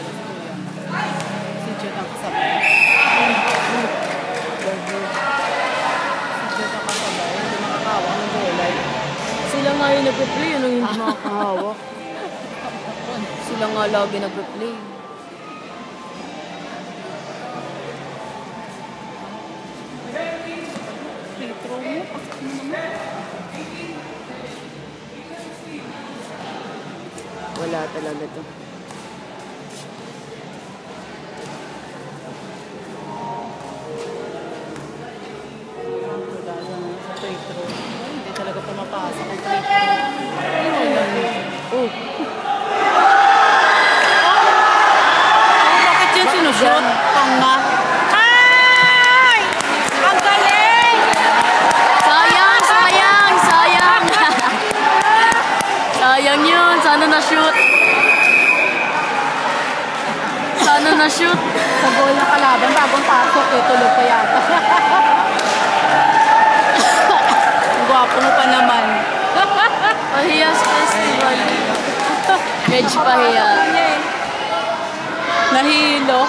bola si Kuya. Si Jude ang kasabay. Si Jude ang kasabay. Hindi nakakahawak ng bola. Sila nga yung nag-play. Ano yung hindi makakahawak? Sila nga lagi nag-play. Free throw mo. Pasok mo naman. Wala talaga to. Free throw. Hindi talaga pumapasok ang free throw. Oh. Bakit yun sinushoot? Tanga. Ay! Ang galing! Sayang, sayang, sayang. Sayang yun. Sana na-shoot. Sana na-shoot. Sa goal na kalaban, bagong pasok eh. Tulog pa yata. Ang gwapo mo pa naman. Pahiyas festival. Medyo pahiya. Nahilo.